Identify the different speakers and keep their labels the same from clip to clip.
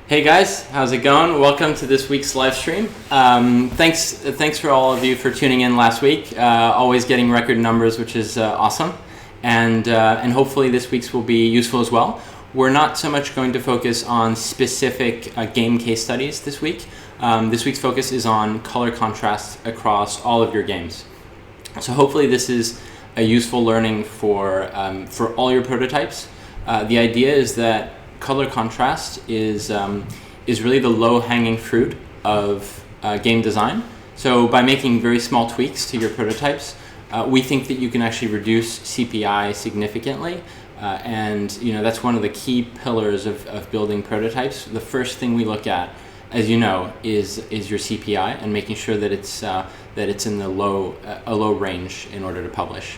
Speaker 1: Hey guys, how's it going? Welcome to this week's live stream. Thanks for all of you for tuning in last week. Always getting record numbers, which is awesome, and hopefully this week's will be useful as well. We're not so much going to focus on specific game case studies this week. This week's focus is on color contrast across all of your games. So hopefully this is a useful learning for all your prototypes. The idea is that color contrast is really the low-hanging fruit of game design. So by making very small tweaks to your prototypes, we think that you can actually reduce CPI significantly, and that's one of the key pillars of building prototypes. The first thing we look at, as you know, is your CPI and making sure that it's in the low range in order to publish.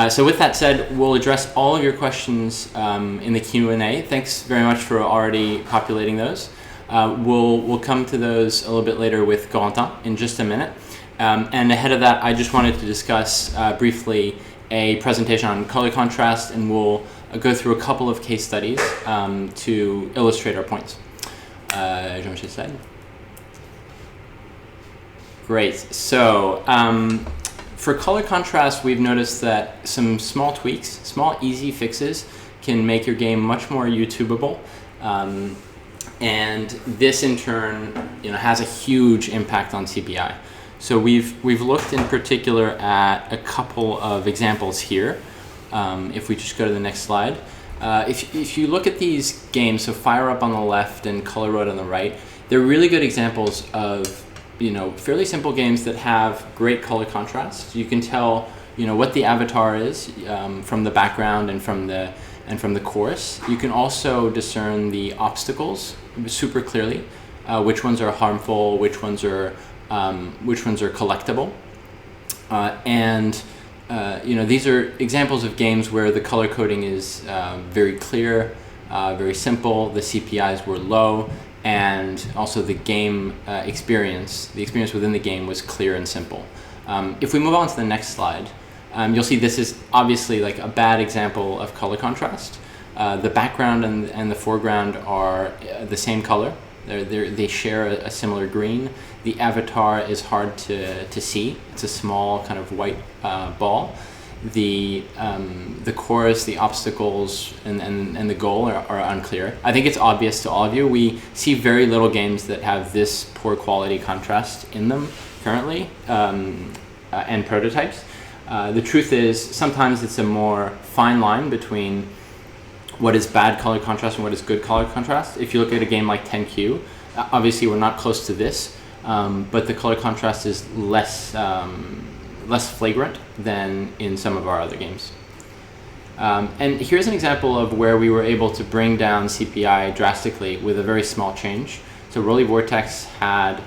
Speaker 1: So with that said, we'll address all of your questions in the Q&A. Thanks very much for already populating those. We'll come to those a little bit later with Corentin in just a minute. And ahead of that, I just wanted to discuss briefly a presentation on color contrast, and we'll go through a couple of case studies to illustrate our points. Jean-Michel said. Great. So. For color contrast, we've noticed that some small tweaks, small easy fixes, can make your game much more YouTubeable, and this in turn, has a huge impact on CPI. So we've looked in particular at a couple of examples here. If we just go to the next slide, if you look at these games, so Fire Up on the left and Color Road on the right, they're really good examples of fairly simple games that have great color contrast. You can tell, what the avatar is from the background and from the chorus. You can also discern the obstacles super clearly, which ones are harmful, which ones are collectible, and these are examples of games where the color coding is very clear, very simple. The CPIs were low. And also the game experience within the game was clear and simple. If we move on to the next slide, you'll see this is obviously like a bad example of color contrast. The background and the foreground are the same color. They share a similar green. The avatar is hard to see. It's a small kind of white ball. The chorus, the obstacles, and the goal are unclear. I think it's obvious to all of you. We see very little games that have this poor quality contrast in them currently, and prototypes. The truth is, sometimes it's a more fine line between what is bad color contrast and what is good color contrast. If you look at a game like 10Q, obviously we're not close to this, but the color contrast is less flagrant than in some of our other games. And here's an example of where we were able to bring down CPI drastically with a very small change. So Rolly Vortex had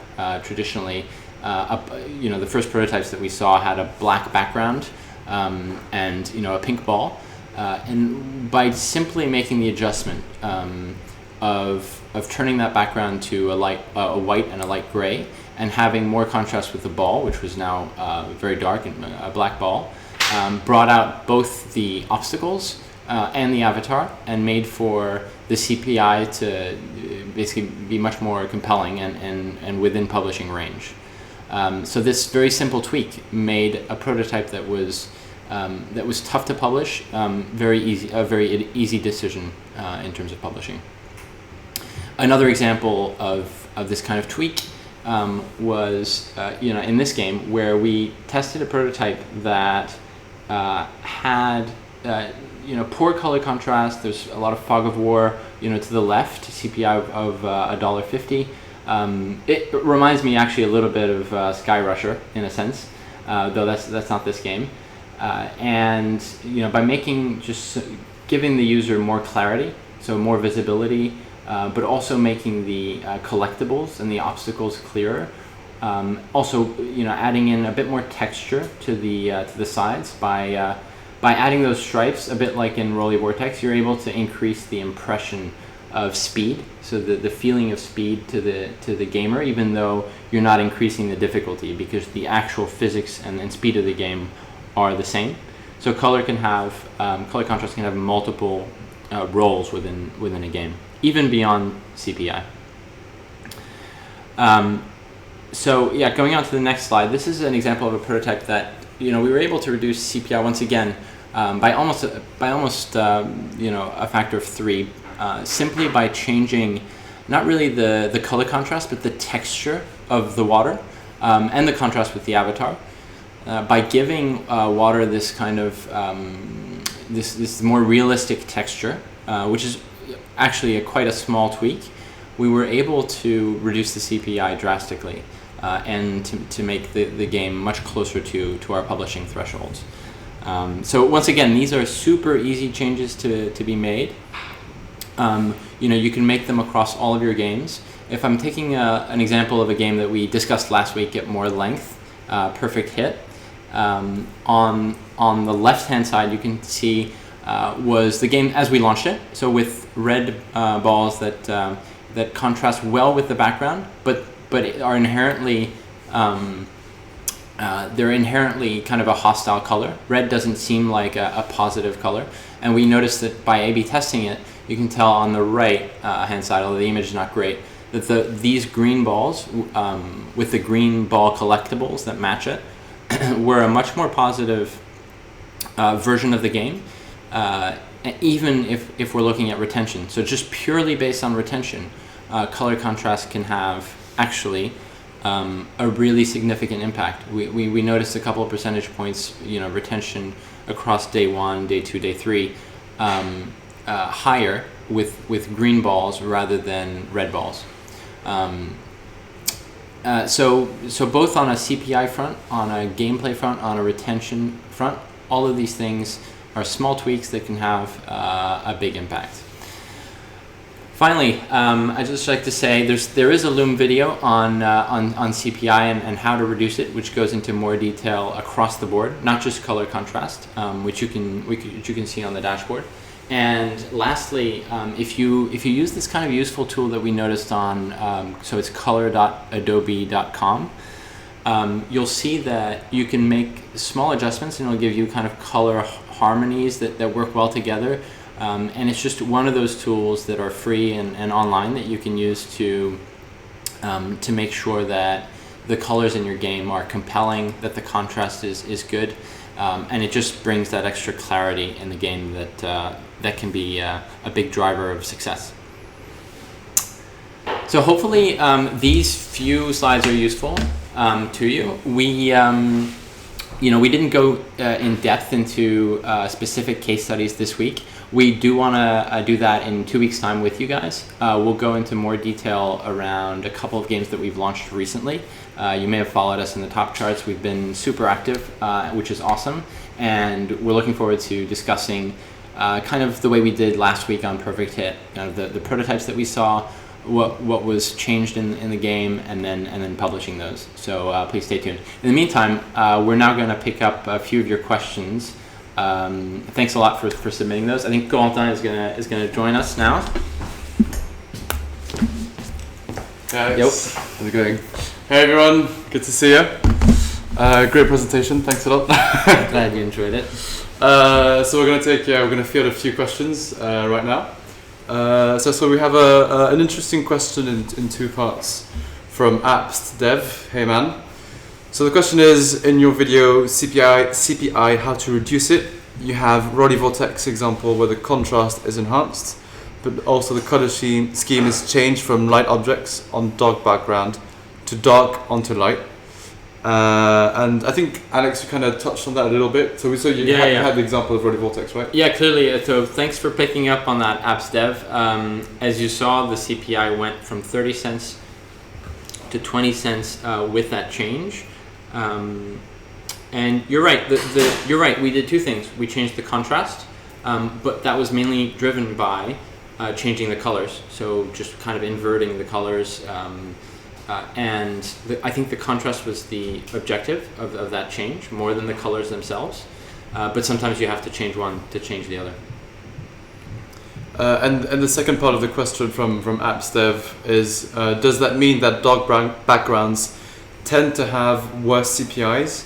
Speaker 1: traditionally, the first prototypes that we saw had a black background and a pink ball. And by simply making the adjustment of turning that background to a white and a light gray, and having more contrast with the ball, which was now very dark and a black ball, brought out both the obstacles and the avatar, and made for the CPI to basically be much more compelling and within publishing range. So this very simple tweak made a prototype that was tough to publish, a very easy decision in terms of publishing. Another example of this kind of tweak was in this game, where we tested a prototype that had poor color contrast. There's a lot of fog of war to the left, CPI of $1.50. It reminds me actually a little bit of Sky Rusher in a sense, though that's not this game. And by giving the user more clarity, so more visibility, but also making the collectibles and the obstacles clearer. Also, adding in a bit more texture to the sides by adding those stripes, a bit like in Rolly Vortex, you're able to increase the impression of speed, so the feeling of speed to the gamer, even though you're not increasing the difficulty, because the actual physics and speed of the game are the same. So color contrast can have multiple roles within a game, even beyond CPI. So yeah, going on to the next slide, this is an example of a prototype that we were able to reduce CPI once again by almost a factor of 3, simply by changing not really the color contrast, but the texture of the water and the contrast with the avatar. By giving water this kind of this more realistic texture, which is actually quite a small tweak, we were able to reduce the CPI drastically and to make the game much closer to our publishing thresholds. So once again, these are super easy changes to be made. You can make them across all of your games. If I'm taking an example of a game that we discussed last week at more length, Perfect Hit, on the left-hand side you can see was the game as we launched it. So with red balls that contrast well with the background, but are inherently they're inherently kind of a hostile color. Red doesn't seem like a positive color, and we noticed that by A/B testing it, you can tell on the right hand side, although the image is not great, that these green balls with the green ball collectibles that match it were a much more positive version of the game, even if we're looking at retention. So just purely based on retention, color contrast can have actually a really significant impact. We noticed a couple of percentage points, retention across day 1, day 2, day 3, higher with green balls rather than red balls. So both on a CPI front, on a gameplay front, on a retention front, all of these things are small tweaks that can have a big impact. Finally, I'd just like to say there is a Loom video on CPI and how to reduce it, which goes into more detail across the board, not just color contrast, which you can see on the dashboard. And lastly, if you use this kind of useful tool that we noticed on, so it's color.adobe.com, you'll see that you can make small adjustments and it'll give you kind of color harmonies that work well together. And it's just one of those tools that are free and online that you can use to make sure that the colors in your game are compelling, that the contrast is good, and it just brings that extra clarity in the game that can be a big driver of success. So hopefully these few slides are useful to you. We didn't go in depth into specific case studies this week. We do want to do that in 2 weeks' time with you guys. We'll go into more detail around a couple of games that we've launched recently. You may have followed us in the top charts. We've been super active, which is awesome. And we're looking forward to discussing kind of the way we did last week on Perfect Hit, kind of the prototypes that we saw, what was changed in the game, and then publishing those. So please stay tuned. In the meantime, we're now going to pick up a few of your questions. Thanks a lot for submitting those. I think Corentin is gonna join us now.
Speaker 2: Guys, how's it going? Hey everyone, good to see you. Great presentation, thanks a lot.
Speaker 1: Glad you enjoyed it.
Speaker 2: So we're gonna field a few questions right now. So we have an interesting question in two parts from Apps Dev. Hey man. So the question is, in your video CPI how to reduce it, you have Roddy Vortex example where the contrast is enhanced, but also the color scheme is changed from light objects on dark background to dark onto light. And I think Alex, you kind of touched on that a little bit. So you had the example of Roddy Vortex, right?
Speaker 1: Yeah, clearly. So thanks for picking up on that, Apps Dev. As you saw, the CPI went from 30 cents to 20 cents with that change. And you're right. You're right. We did two things. We changed the contrast, but that was mainly driven by changing the colors. So just kind of inverting the colors. I think the contrast was the objective of that change more than the colors themselves. But sometimes you have to change one to change the other.
Speaker 2: And the second part of the question from Apps Dev is, does that mean that dark backgrounds tend to have worse CPIs,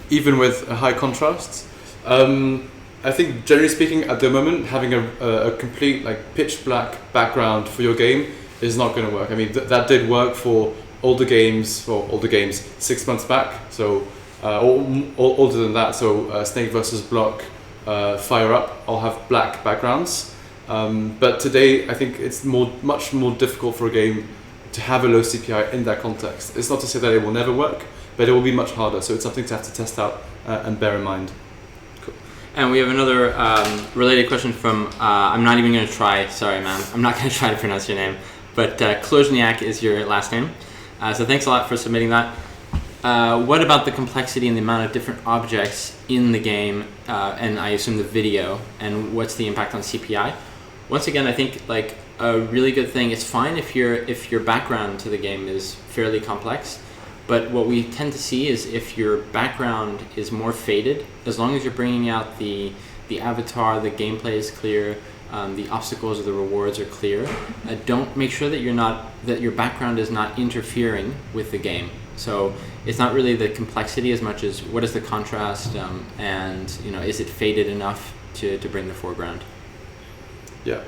Speaker 2: even with a high contrast? I think generally speaking, at the moment, having a complete pitch black background for your game is not going to work. I mean, that did work for older games 6 months back, so older than that. So Snake vs. Block, Fire Up all have black backgrounds, but today I think it's much more difficult for a game to have a low CPI in that context. It's not to say that it will never work, but it will be much harder. So it's something to have to test out and bear in mind.
Speaker 1: Cool. And we have another related question from I'm not even going to try. Sorry, man. I'm not going to try to pronounce your name, but Klozniak is your last name. So thanks a lot for submitting that. What about the complexity and the amount of different objects in the game, and I assume the video, and what's the impact on CPI? Once again, I think a really good thing, it's fine if your background to the game is fairly complex, but what we tend to see is if your background is more faded, as long as you're bringing out the avatar, the gameplay is clear, the obstacles or the rewards are clear. Don't make sure that your background is not interfering with the game. So it's not really the complexity as much as what is the contrast, and is it faded enough to bring the foreground.
Speaker 2: Yeah.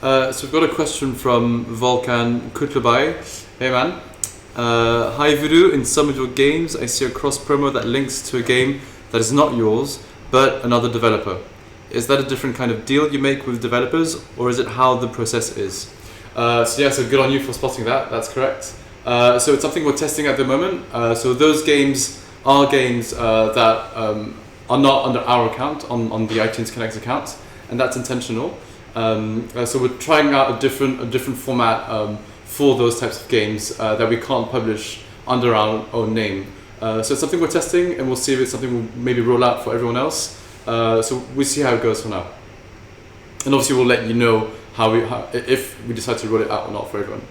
Speaker 2: So we've got a question from Volkan Kutlubai. Hey man. Hi Voodoo. In some of your games, I see a cross promo that links to a game that is not yours, but another developer. Is that a different kind of deal you make with developers, or is it how the process is? So good on you for spotting that. That's correct. So it's something we're testing at the moment. So those games are games that are not under our account on the iTunes Connect account, and that's intentional. So we're trying out a different format for those types of games that we can't publish under our own name. So it's something we're testing, and we'll see if it's something we'll maybe roll out for everyone else. So we'll see how it goes for now, and obviously we'll let you know if we decide to roll it out or not for everyone.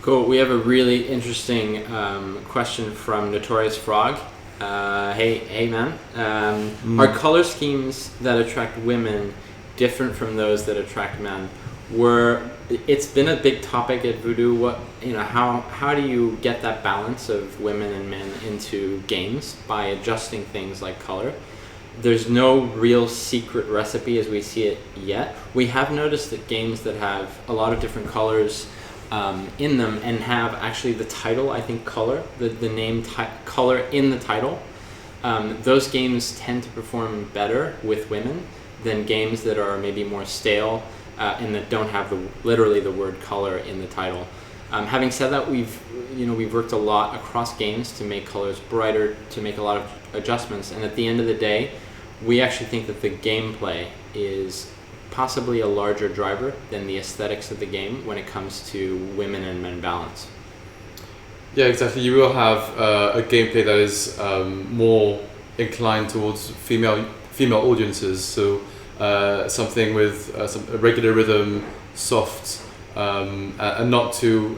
Speaker 1: Cool. We have a really interesting question from Notorious Frog. Hey man. Are color schemes that attract women different from those that attract men? It's been a big topic at Voodoo. How do you get that balance of women and men into games by adjusting things like color? There's no real secret recipe as we see it yet. We have noticed that games that have a lot of different colors in them and have actually the title, I think color, the name color in the title, those games tend to perform better with women than games that are maybe more stale and that don't have literally the word color in the title. Having said that, we've worked a lot across games to make colors brighter, to make a lot of adjustments, and at the end of the day, we actually think that the gameplay is possibly a larger driver than the aesthetics of the game when it comes to women and men balance.
Speaker 2: Yeah, exactly. You will have a gameplay that is more inclined towards female audiences. So something with a regular rhythm, soft, and not too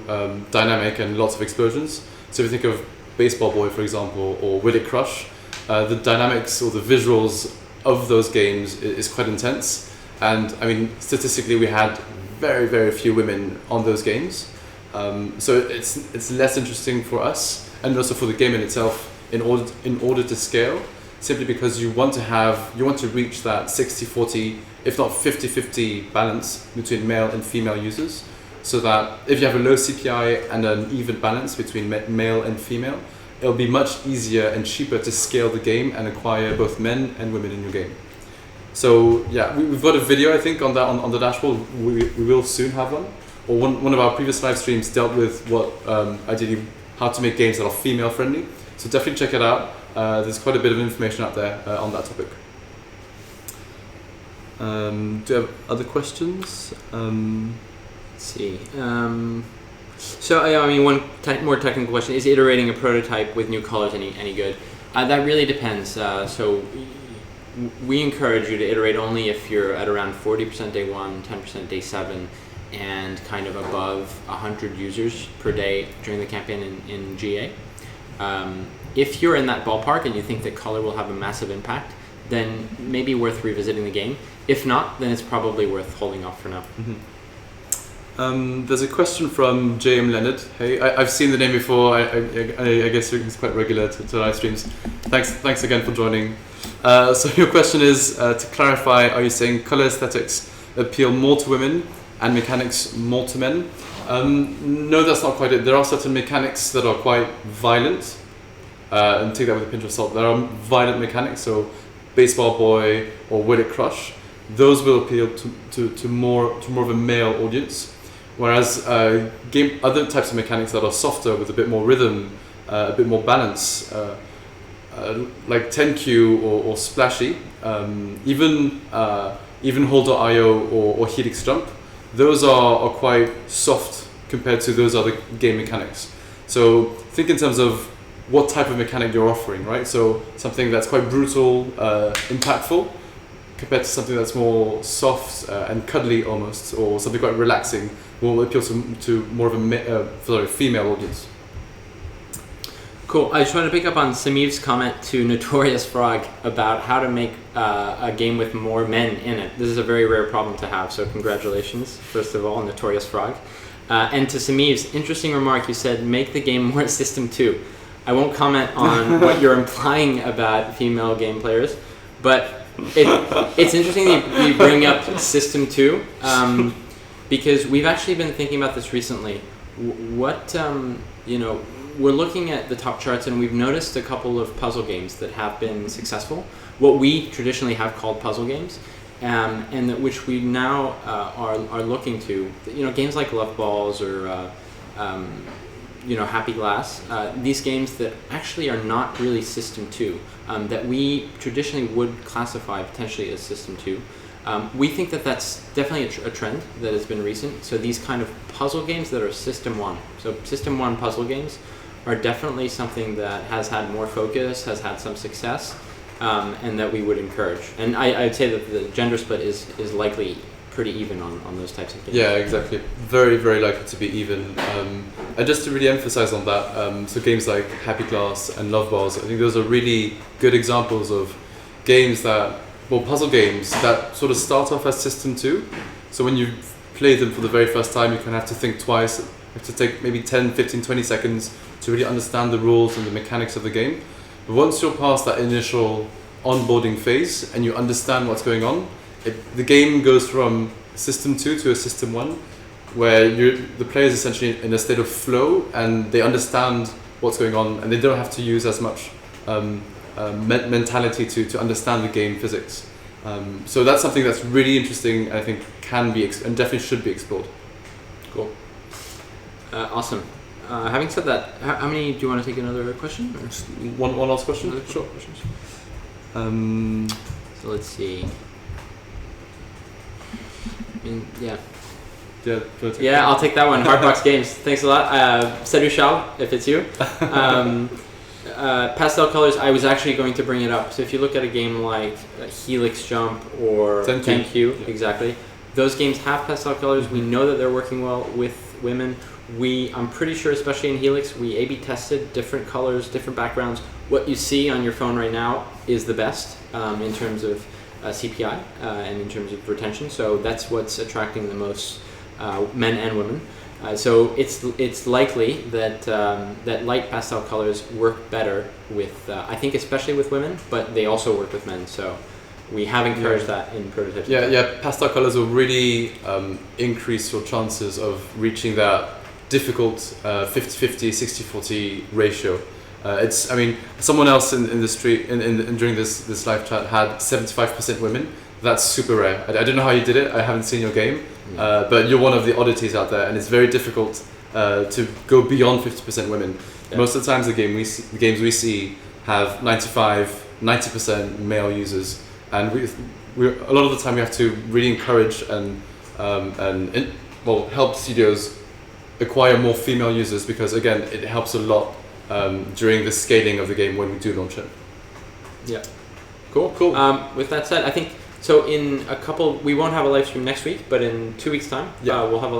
Speaker 2: dynamic and lots of explosions. So if you think of Baseball Boy, for example, or Will It Crush, the dynamics or the visuals of those games is quite intense. And I mean, statistically, we had very, very few women on those games. So it's less interesting for us, and also for the game in itself, in order to scale. simply because you want to reach that 60-40, if not 50-50 balance between male and female users, so that if you have a low CPI and an even balance between male and female, it'll be much easier and cheaper to scale the game and acquire both men and women in your game. So yeah, we've got a video, I think, on that on the dashboard. We will soon have one. Or one of our previous live streams dealt with what ideally how to make games that are female friendly. So definitely check it out. There's quite a bit of information out there on that topic. Do you have other questions?
Speaker 1: Let's see. So I mean, one more technical question: is iterating a prototype with new colors any good? That really depends. So we encourage you to iterate only if you're at around 40% day 1, 10% day 7, and kind of above 100 users per day during the campaign in GA. If you're in that ballpark and you think that color will have a massive impact, then maybe worth revisiting the game. If not, then it's probably worth holding off for now.
Speaker 2: There's a question from JM Leonard. Hey, I've seen the name before. I guess he's quite regular to live streams. Thanks again for joining. So your question is, to clarify, are you saying color aesthetics appeal more to women and mechanics more to men? No, that's not quite it. There are certain mechanics that are quite violent, and take that with a pinch of salt. There are violent mechanics, so Baseball Boy or Will It Crush. Those will appeal to more of a male audience, whereas other types of mechanics that are softer with a bit more rhythm, a bit more balance, like 10Q or Splashy, even Hold.io or Helix Jump, those are quite soft compared to those other game mechanics. So think in terms of what type of mechanic you're offering, right? So something that's quite brutal, impactful, compared to something that's more soft and cuddly almost, or something quite relaxing, will appeal to more of a female audience.
Speaker 1: Cool. I just want to pick up on Samiv's comment to Notorious Frog about how to make a game with more men in it. This is a very rare problem to have, so congratulations, first of all, Notorious Frog. And to Samiv's interesting remark, you said, make the game more System 2. I won't comment on what you're implying about female game players, but it's interesting that you bring up System 2, because we've actually been thinking about this recently. We're looking at the top charts and we've noticed a couple of puzzle games that have been successful, what we traditionally have called puzzle games, and that which we now are looking to. Games like Love Balls or Happy Glass, these games that actually are not really System 2, that we traditionally would classify potentially as System 2. We think that that's definitely a trend that has been recent. So these kind of puzzle games that are System 1. So System 1 puzzle games are definitely something that has had more focus, has had some success, and that we would encourage. And I'd say that the gender split is likely pretty even on those types of games.
Speaker 2: Yeah, exactly. Very, very likely to be even. And just to really emphasize on that, so games like Happy Glass and Love Balls, I think those are really good examples of games puzzle games that sort of start off as System 2. So when you play them for the very first time, you kind of have to think twice. You have to take maybe 10, 15, 20 seconds to really understand the rules and the mechanics of the game. But once you're past that initial onboarding phase and you understand what's going on, the game goes from System 2 to a System 1, where the player is essentially in a state of flow and they understand what's going on and they don't have to use as much mentality to understand the game physics. So that's something that's really interesting, I think can be and definitely should be explored.
Speaker 1: Cool. Awesome. Having said that, how many do you want to take another question? Or?
Speaker 2: One last question?
Speaker 1: Sure. Questions. So let's see. Yeah, I'll take that one. Hardbox Games. Thanks a lot. Salut Charles, if it's you. Pastel colors, I was actually going to bring it up. So if you look at a game like Helix Jump or 10Q, exactly, those games have pastel colors. We know that they're working well with women. I'm pretty sure, especially in Helix, we A/B tested different colors, different backgrounds. What you see on your phone right now is the best in terms of CPI and in terms of retention. So that's what's attracting the most men and women. So it's likely that that light pastel colors work better with I think especially with women, but they also work with men. So we have encouraged that in prototypes.
Speaker 2: Yeah. Pastel colors will really increase your chances of reaching that difficult 50-50, 60-40 ratio. I mean, someone else in the street during this live chat had 75% women. That's super rare. I don't know how you did it. I haven't seen your game, but you're one of the oddities out there, and it's very difficult to go beyond 50% women. Yeah. Most of the times, the games we see have 90% male users, and we a lot of the time we have to really encourage and help studios acquire more female users, because again, it helps a lot during the scaling of the game when we do launch it.
Speaker 1: Yeah.
Speaker 2: Cool.
Speaker 1: With that said, I think so. In a couple, we won't have a live stream next week, but in 2 weeks' time, we'll have a